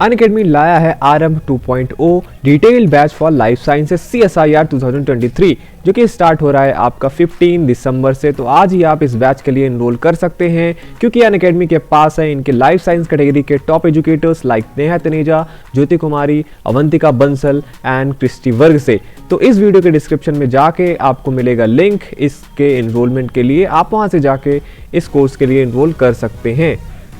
Unacademy लाया है आरंभ 2.0 detail batch for life sciences CSIR 2023 जो कि स्टार्ट हो रहा है आपका 15 दिसंबर से। तो आज ही आप इस बैच के लिए एनरोल कर सकते हैं क्योंकि अनअकैडमी के पास है इनके लाइफ साइंस कैटेगरी के top educators like Neha Taneja, Jyoti Kumari, Avantika Bansal and Christy Varg से। तो इस वीडियो के डिस्क्रिप्शन में जाके आपको मिलेगा लिंक इसके एनरोलमेंट के लिए, आप वहां से जाके इस कोर्स के लिए एनरोल कर सकते हैं।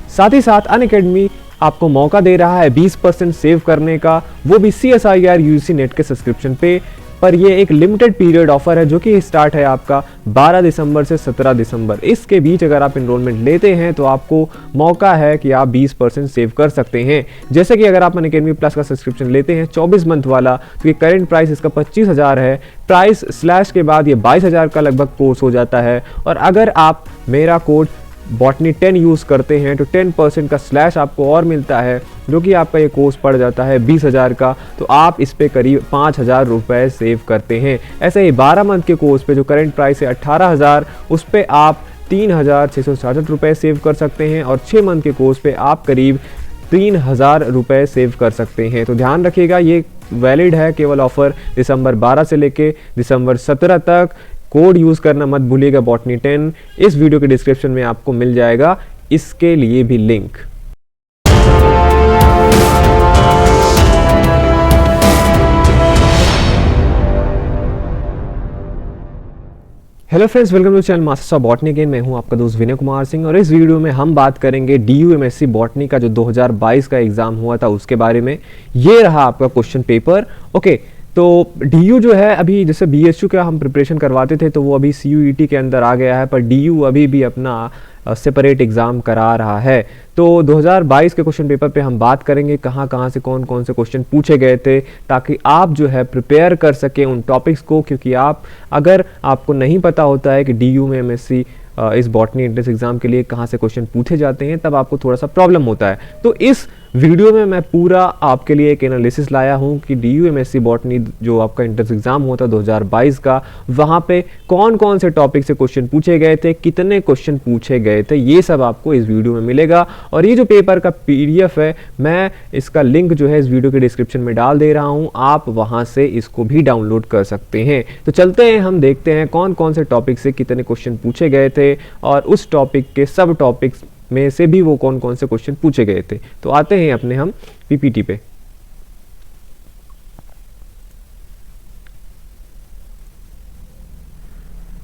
साथ ही साथ अनअकैडमी आपको मौका दे रहा है 20% सेव करने का, वो भी CSIR UGC नेट के सब्सक्रिप्शन पे। पर ये एक लिमिटेड पीरियड ऑफर है जो कि स्टार्ट है आपका 12 दिसंबर से 17 दिसंबर। इसके बीच अगर आप एनरोलमेंट लेते हैं तो आपको मौका है कि आप 20% सेव कर सकते हैं। जैसे कि अगर आप अनअकैडमी प्लस का सब्सक्रिप्शन लेते हैं 24 मंथ वाला, तो ये करंट प्राइस इसका 25,000 है। प्राइस स्लैश के बाद ये 22,000 का लगभग कोर्स हो जाता है। और अगर आप मेरा कोड बॉटनी 10 यूज़ करते हैं तो 10% का स्लैश आपको और मिलता है, जो कि आपका ये कोर्स पड़ जाता है 20,000 का। तो आप इस पे करीब 5,000 रुपये सेव करते हैं। ऐसे ही 12 मंथ के कोर्स पे जो करंट प्राइस है 18,000, उस पे आप 3,666 रुपये सेव कर सकते हैं। और 6 मंथ के कोर्स पे आप करीब 3,000 रुपये सेव कर सकते हैं। तो ध्यान रखिएगा, ये वैलिड है केवल ऑफर दिसंबर 12 से लेके दिसंबर 17 तक। कोड यूज़ करना मत भूलिएगा बॉटनी 10। इस वीडियो के डिस्क्रिप्शन में आपको मिल जाएगा इसके लिए भी link. Hello friends, welcome to channel Masters of Botany again. मैं हूं आपका दोस्त विनय कुमार सिंह और इस वीडियो में हम बात करेंगे DU MSc बॉटनी का जो 2022 का एग्जाम हुआ था उसके बारे में। ये रहा आपका क्वेश्चन पेपर। ओके, तो DU जो है अभी जैसे BHU का हम प्रिपरेशन करवाते थे तो वो अभी CUET के अंदर आ गया है, पर DU अभी भी अपना सेपरेट एग्ज़ाम करा रहा है। तो 2022 के क्वेश्चन पेपर पे हम बात करेंगे कहाँ कहाँ से कौन कौन से क्वेश्चन पूछे गए थे, ताकि आप जो है प्रिपेयर कर सकें उन टॉपिक्स को। क्योंकि अगर आपको नहीं पता होता है कि DU में MSc इस बॉटनी एंट्रेंस एग्जाम के लिए कहाँ से क्वेश्चन पूछे जाते हैं, तब आपको थोड़ा सा प्रॉब्लम होता है। तो इस वीडियो में मैं पूरा आपके लिए एक एनालिसिस लाया हूँ कि DU MSc बॉटनी जो आपका एंट्रेंस एग्जाम हुआ था 2022 का, वहाँ पे कौन कौन से टॉपिक से क्वेश्चन पूछे गए थे, कितने क्वेश्चन पूछे गए थे, ये सब आपको इस वीडियो में मिलेगा। और ये जो पेपर का PDF है, मैं इसका लिंक जो है इस वीडियो के डिस्क्रिप्शन में डाल दे रहा हूँ, आप वहाँ से इसको भी डाउनलोड कर सकते हैं। तो चलते हैं, हम देखते हैं कौन कौन से टॉपिक से कितने क्वेश्चन पूछे गए थे और उस टॉपिक के सब टॉपिक्स में से भी वो कौन कौन से क्वेश्चन पूछे गए थे। तो आते हैं अपने हम PPT पे।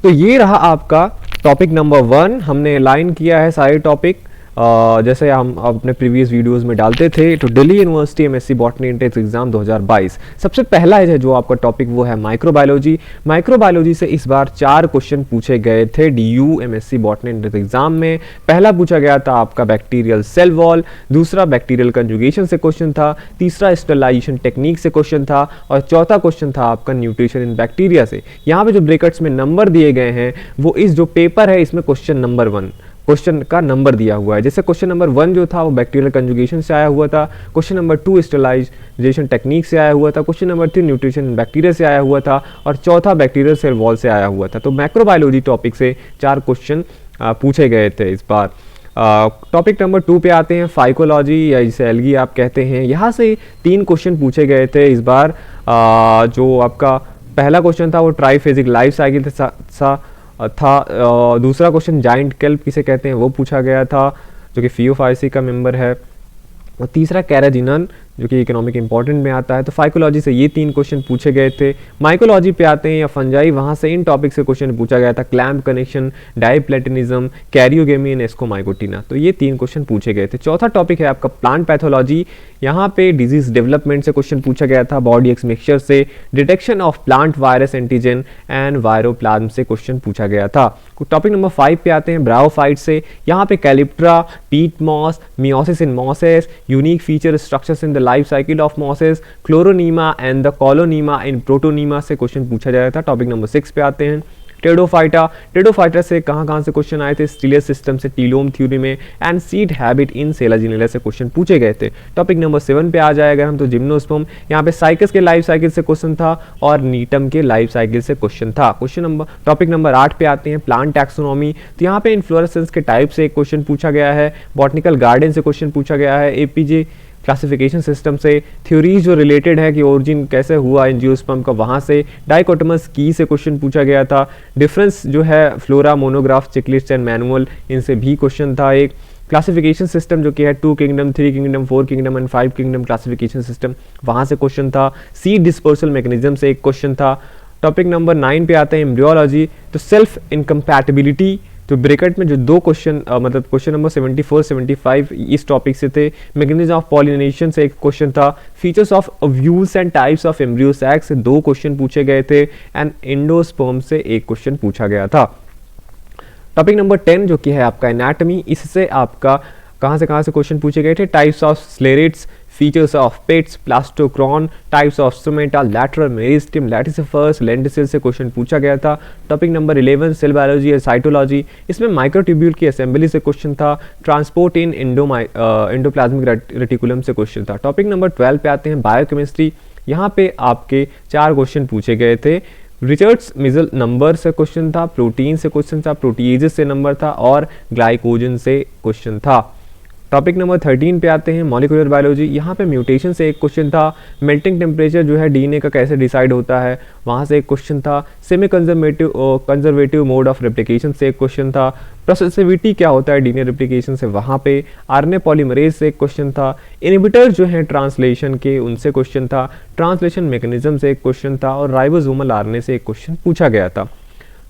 तो ये रहा आपका टॉपिक नंबर 1। हमने लाइन किया है सारे टॉपिक जैसे हम अपने प्रीवियस वीडियोस में डालते थे। तो Delhi university MSc botany entrance exam 2022, सबसे पहला है जो आपका टॉपिक वो है माइक्रोबायोलॉजी। माइक्रोबायोलॉजी से इस बार 4 क्वेश्चन पूछे गए थे DU MSc botany entrance exam में। पहला पूछा गया था आपका बैक्टीरियल सेल वॉल, दूसरा बैक्टीरियल कंजुगेशन से क्वेश्चन था, तीसरा स्टरलाइजेशन टेक्निक से क्वेश्चन था और चौथा क्वेश्चन था आपका न्यूट्रिशन इन बैक्टीरिया से। यहाँ पे जो ब्रैकेट्स में नंबर दिए गए हैं वो इस जो पेपर है इसमें क्वेश्चन नंबर 1 क्वेश्चन का नंबर दिया हुआ है। जैसे क्वेश्चन नंबर 1 जो था वो बैक्टीरियल कंजुगेशन से आया हुआ था, क्वेश्चन नंबर 2 स्टरलाइजेशन टेक्निक से आया हुआ था, question number 3 nutrition in bacteria से आया हुआ था और चौथा बैक्टीरियल सेल वॉल से आया हुआ था। तो माइक्रोबायोलॉजी टॉपिक से 4 क्वेश्चन पूछे गए थे इस बार। टॉपिक नंबर 2 पे आते हैं, फाइकोलॉजी या जिसे एल्गी आप कहते हैं। यहाँ से 3 क्वेश्चन पूछे गए थे इस बार। जो आपका पहला क्वेश्चन था वो ट्राइफेजिक लाइफ साइकिल था। दूसरा क्वेश्चन जाइंट केल्प किसे कहते हैं वो पूछा गया था, जो कि FIOFIC का मेंबर है। और तीसरा कैराजिनन, जो कि इकोनॉमिक इंपॉर्टेंट में आता है। तो फाइकोलॉजी से ये 3 क्वेश्चन पूछे गए थे। माइकोलॉजी पे आते हैं या फंजाई, वहाँ से इन टॉपिक से क्वेश्चन पूछा गया था, clamp connection, डाइप्लेटिनिज्म, karyogamy and Ascomycotina. तो ये 3 क्वेश्चन पूछे गए थे। चौथा टॉपिक है आपका प्लांट पैथोलॉजी। यहाँ पे डिजीज डेवलपमेंट से क्वेश्चन पूछा गया था, बॉडी एक्स मिक्सचर से, detection of plant virus antigen and viroplasm से क्वेश्चन पूछा गया था। टॉपिक नंबर 5 पे आते हैं, ब्रायोफाइट से। यहाँ पे calyptra, peat moss, meiosis in mosses, unique feature structures in the life cycle of mosses, chloronema and the caulonema in protonema से क्वेश्चन पूछा जाया था। टॉपिक नंबर 6 पे आते हैं, टेडोफाइटा से कहाँ से क्वेश्चन आए थे, स्टीलियर सिस्टम से, टीलोम थ्योरी में and seed habit in Selaginella से क्वेश्चन पूछे गए थे। टॉपिक नंबर 7 पे आ जाएगा हम तो जिम्नोस्पर्म, यहाँ पे साइकस के लाइफ साइकिल से क्वेश्चन था और नीटम के लाइफ साइकिल से क्वेश्चन था। टॉपिक नंबर 8 पे आते हैं, प्लांट टैक्सोनॉमी। तो यहाँ पे इन्फ्लोरेसेंस के टाइप से एक क्वेश्चन पूछा गया है, बॉटनिकल गार्डन से क्वेश्चन पूछा गया है, APJ क्लासिफिकेशन सिस्टम से, थ्योरीज जो रिलेटेड है कि ओरिजिन कैसे हुआ एंजियोस्पर्म का, वहाँ से, डाइकोटोमस की से क्वेश्चन पूछा गया था, डिफरेंस जो है flora, monograph, checklist and manual, इनसे भी क्वेश्चन था एक, क्लासिफिकेशन सिस्टम जो कि है 2 kingdom, 3 kingdom, 4 kingdom and 5 kingdom classification system, वहाँ से क्वेश्चन था, सीड डिस्पर्सल मैकेनिज्म से एक क्वेश्चन था। टॉपिक नंबर 9 पे आते हैं एम्ब्रियोलॉजी, तो सेल्फ इनकम्पैटिबिलिटी, तो ब्रैकेट में जो दो क्वेश्चन मतलब क्वेश्चन नंबर 74 75 इस टॉपिक से थे। मैकेनिज्म ऑफ पॉलिनेशन से एक क्वेश्चन था, features of ovules and types of embryo sac से 2 क्वेश्चन पूछे गए थे, एंड एंडोस्पर्म से एक क्वेश्चन पूछा गया था। टॉपिक नंबर 10 जो कि है आपका एनाटॉमी, इससे आपका कहाँ से क्वेश्चन पूछे गए थे, types of sclereids, features of pits, plastochron, types of stomata, lateral meristem, laticifers, lenticel से क्वेश्चन पूछा गया था। टॉपिक नंबर 11 सेल बायोलॉजी और साइटोलॉजी, इसमें माइक्रोट्यूब्यूल की असेंबली से क्वेश्चन था, ट्रांसपोर्ट इन एंडोप्लाज्मिक रेटिकुलम से क्वेश्चन था। टॉपिक नंबर 12 पे आते हैं बायोकेमिस्ट्री, यहाँ पे आपके 4 क्वेश्चन पूछे गए थे। रिचर्ड्स मिजल नंबर से क्वेश्चन था, प्रोटीन से क्वेश्चन था, प्रोटीएजेस से नंबर था, और ग्लाइकोजन से क्वेश्चन था। टॉपिक नंबर 13 पे आते हैं मॉलिक्यूलर बायोलॉजी, यहाँ पे म्यूटेशन से एक क्वेश्चन था, मेल्टिंग टेम्परेचर जो है डीएनए का कैसे डिसाइड होता है, वहाँ से एक क्वेश्चन था, semi conservative mode of replication से एक क्वेश्चन था, प्रोसेसिविटी क्या होता है डीएनए रेप्लिकेशन से, वहाँ पे आरएनए पॉलीमरेज से एक क्वेश्चन था, इनहिबिटर जो है ट्रांसलेशन के उनसे क्वेश्चन था, ट्रांसलेशन मैकेनिज्म से एक क्वेश्चन था, और राइबोसोमल आरएनए से एक क्वेश्चन पूछा गया था।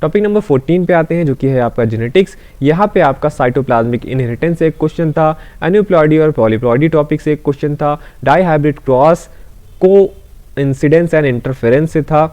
टॉपिक नंबर 14 पे आते हैं जो कि है आपका जेनेटिक्स, यहाँ पे आपका साइटोप्लाज्मिक इनहेरिटेंस से एक क्वेश्चन था, एन्यूप्लॉइडी और पॉलीप्लॉइडी टॉपिक से एक क्वेश्चन था, डाइहाइब्रिड क्रॉस, को इंसिडेंस एंड इंटरफेरेंस से था,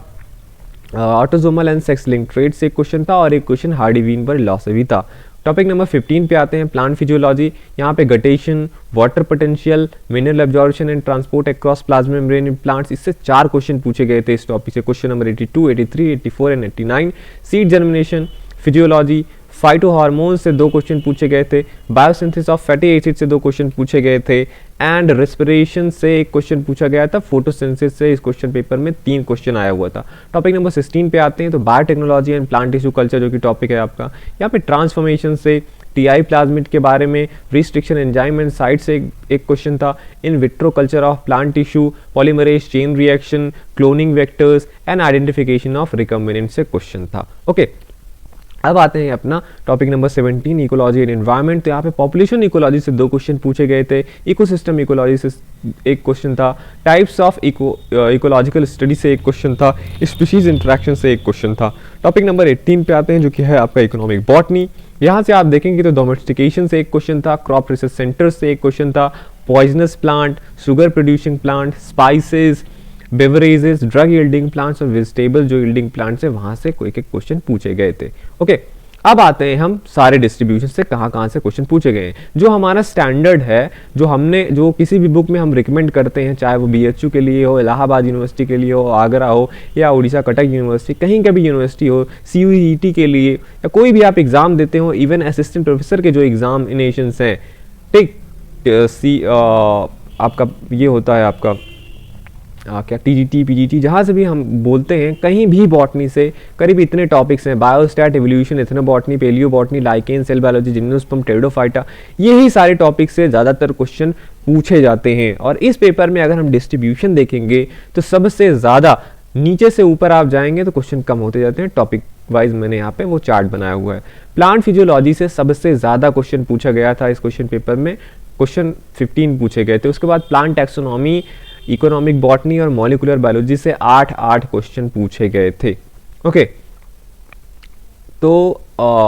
autosomal and sex link trait से एक क्वेश्चन था, और एक क्वेश्चन हार्डी-वीनबर्ग लॉ से भी था। टॉपिक नंबर 15 पे आते हैं प्लांट फिजियोलॉजी, यहाँ पे guttation, water potential, mineral absorption and transport across plasma membrane in plants, इससे 4 क्वेश्चन पूछे गए थे इस टॉपिक से, question number 82, 83, 84 and 89। Seed germination, physiology, phyto hormone से 2 क्वेश्चन पूछे गए थे, बायोसिंथेसिस ऑफ फैटी एसिड से 2 क्वेश्चन पूछे गए थे, एंड रेस्पिरेशन से एक क्वेश्चन पूछा गया था, फोटोसिंथेसिस से इस क्वेश्चन पेपर में 3 क्वेश्चन आया हुआ था। टॉपिक नंबर 16 पे आते हैं तो biotechnology and plant tissue culture जो कि टॉपिक है आपका, यहाँ पे ट्रांसफॉर्मेशन से, टीआई प्लाज्मिड के बारे में, रिस्ट्रिक्शन एंजाइम एंड साइट से एक क्वेश्चन था, in vitro culture of plant tissue, polymerase chain reaction, cloning vectors and identification of recombinant से क्वेश्चन था। ओके, अब आते हैं अपना topic number 17 ecology and environment, तो यहाँ पे पॉपुलेशन इकोलॉजी से 2 क्वेश्चन पूछे गए थे, इकोसिस्टम इकोलॉजी से एक क्वेश्चन था, टाइप्स ऑफ इकोलॉजिकल स्टडी से एक क्वेश्चन था, स्पीशीज इंटरेक्शन से एक क्वेश्चन था। टॉपिक नंबर 18 पे आते हैं जो कि है आपका इकोनॉमिक बॉटनी, यहाँ से आप देखेंगे तो डोमेस्टिकेशन से एक क्वेश्चन था, क्रॉप रिसर्च सेंटर से एक क्वेश्चन था, poisonous plant, sugar producing plant, spices, beverages, drug yielding plants और वेजिटेबल जो यील्डिंग प्लांट्स है वहां से कोई एक क्वेश्चन पूछे गए थे। ओके, अब आते हैं हम सारे डिस्ट्रीब्यूशन से कहाँ से क्वेश्चन पूछे गए हैं। जो हमारा स्टैंडर्ड है, जो किसी भी बुक में हम रिकमेंड करते हैं, चाहे वो बीएचयू के लिए हो, इलाहाबाद यूनिवर्सिटी के लिए हो, आगरा हो, या उड़ीसा कटक यूनिवर्सिटी, कहीं का भी यूनिवर्सिटी हो, सीयूईटी के लिए, या कोई भी आप एग्जाम देते हो, इवन असिस्टेंट प्रोफेसर के जो एग्जामिनेशंस हैं, ठीक, आपका ये होता है आपका क्या टीजीटी पीजीटी, जहाँ से भी हम बोलते हैं, कहीं भी बॉटनी से करीब इतने टॉपिक्स हैं, biostat, evolution, ethnobotany, palaeobotany, lichen, cell biology, gymnosperm, pteridophyta, यही सारे टॉपिक्स से ज़्यादातर क्वेश्चन पूछे जाते हैं। और इस पेपर में अगर हम डिस्ट्रीब्यूशन देखेंगे तो सबसे ज़्यादा नीचे से ऊपर आप जाएंगे तो क्वेश्चन कम होते जाते हैं, टॉपिक वाइज मैंने यहाँ पे वो चार्ट बनाया हुआ है। प्लांट फिजियोलॉजी से सबसे ज़्यादा क्वेश्चन पूछा गया था इस क्वेश्चन पेपर में, क्वेश्चन 15 पूछे गए थे। उसके बाद प्लांट टैक्सोनॉमी, इकोनॉमिक बॉटनी और मॉलिक्यूलर बायोलॉजी से 8 क्वेश्चन पूछे गए थे। ओके, तो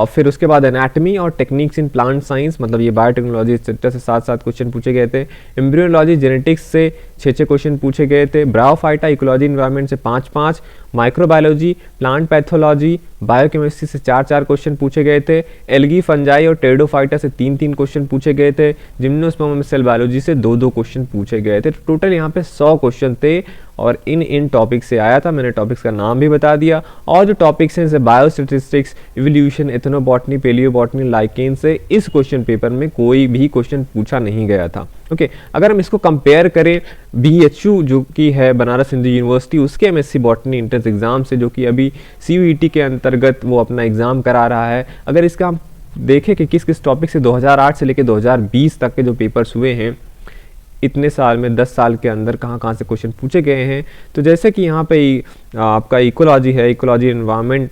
फिर उसके बाद एनाटॉमी और टेक्निक्स इन प्लांट साइंस, मतलब ये बायोटेक्नोलॉजी एक्सेट्रा से 7 क्वेश्चन पूछे गए थे। एम्ब्रियोलॉजी, जेनेटिक्स से 6 क्वेश्चन पूछे गए थे। ब्रायोफाइटा, इकोलॉजी एनवायरनमेंट से 5, माइक्रोबायोलॉजी, प्लांट पैथोलॉजी, बायोकेमिस्ट्री से 4 क्वेश्चन पूछे गए थे। एल्गी, फंजाई और टेरिडोफाइटा से 3 क्वेश्चन पूछे गए थे। जिम्नोस्पर्म सेल बायोलॉजी से 2 क्वेश्चन पूछे गए थे। टोटल यहाँ पे 100 क्वेश्चन थे और इन टॉपिक से आया था। मैंने टॉपिक्स का नाम भी बता दिया, और जो टॉपिक्स हैं जैसे biostatistics, evolution, ethnobotany, palaeobotany, lichen से इस क्वेश्चन पेपर में कोई भी क्वेश्चन पूछा नहीं गया था। ओके, अगर हम इसको कंपेयर करें बीएचयू जो कि है बनारस हिंदू यूनिवर्सिटी, उसके एमएससी बॉटनी एंट्रेंस एग्जाम से, जो कि अभी सीयूईटी के अंतर्गत वो अपना एग्जाम करा रहा है, अगर इसका हम देखें कि किस किस टॉपिक से 2008 से लेकर 2020 तक के जो पेपर्स हुए हैं, इतने साल में 10 साल के अंदर कहाँ कहाँ से क्वेश्चन पूछे गए हैं। तो जैसे कि यहाँ पे आपका इकोलॉजी है, इकोलॉजी एनवायरनमेंट,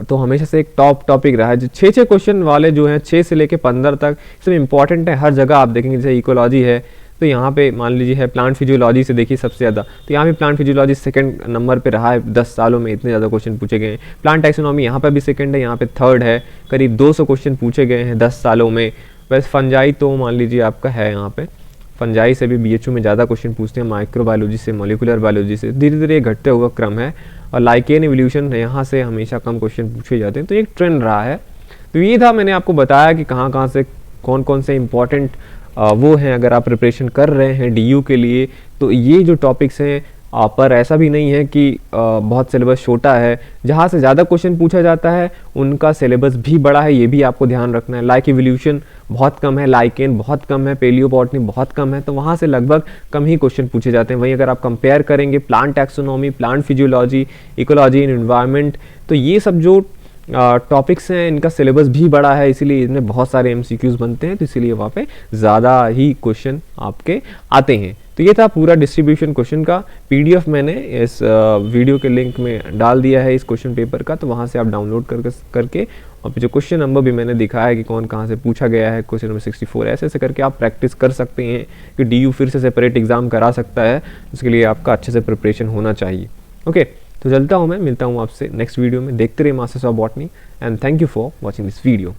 तो हमेशा से एक टॉप टॉपिक रहा है। जो 6 क्वेश्चन वाले जो हैं 6 से लेके 15 तक सब इंपॉर्टेंट है। हर जगह आप देखेंगे जैसे इकोलॉजी है तो यहाँ पे मान लीजिए है प्लांट फिजियोलॉजी से देखिए सबसे ज़्यादा, तो यहाँ पे प्लांट फिजियोलॉजी सेकंड नंबर पे रहा है। 10 सालों में इतने ज़्यादा क्वेश्चन पूछे गए हैं। प्लांट टैक्सोनॉमी यहाँ पे भी सेकंड है, यहाँ पे थर्ड है। करीब 200 क्वेश्चन पूछे गए हैं 10 सालों में। वैसे फंजाई तो मान लीजिए आपका है, यहाँ पे फंजाई से भी BHU में ज़्यादा क्वेश्चन पूछते हैं, माइक्रोबायोलॉजी से, मोलिकुलर बायोलॉजी से। धीरे धीरे घटते हुआ क्रम है। और लाइकेन एवोल्यूशन यहाँ से हमेशा कम क्वेश्चन पूछे जाते हैं, तो एक ट्रेंड रहा है। तो ये था, मैंने आपको बताया कि कहाँ कहाँ से कौन कौन से इंपॉर्टेंट वो हैं। अगर आप प्रिपरेशन कर रहे हैं DU के लिए तो ये जो टॉपिक्स हैं, पर ऐसा भी नहीं है कि बहुत सिलेबस छोटा है। जहाँ से ज़्यादा क्वेश्चन पूछा जाता है उनका सिलेबस भी बड़ा है, ये भी आपको ध्यान रखना है। लाइक इवोल्यूशन बहुत कम है, लाइकेन बहुत कम है, पेलियोबॉटनी बहुत कम है, तो वहाँ से लगभग कम ही क्वेश्चन पूछे जाते हैं। वहीं अगर आप कंपेयर करेंगे plant taxonomy, plant physiology, ecology and environment, तो ये सब जो टॉपिक्स हैं इनका सिलेबस भी बड़ा है, इसीलिए इनमें बहुत सारे MCQs बनते हैं, तो इसीलिए वहाँ पे ज़्यादा ही क्वेश्चन आपके आते हैं। तो ये था पूरा डिस्ट्रीब्यूशन क्वेश्चन का। PDF मैंने इस वीडियो के लिंक में डाल दिया है इस क्वेश्चन पेपर का, तो वहाँ से आप डाउनलोड करके और जो क्वेश्चन नंबर भी मैंने दिखाया है कि कौन कहाँ से पूछा गया है, क्वेश्चन नंबर 64, ऐसे ऐसे करके आप प्रैक्टिस कर सकते हैं कि DU फिर से सेपरेट एग्जाम करा सकता है। उसके लिए आपका अच्छे से प्रिपरेशन होना चाहिए। ओके, तो चलता हूँ मैं, मिलता हूँ आपसे नेक्स्ट वीडियो में। देखते रहिए masters of botany and thank you for watching this video.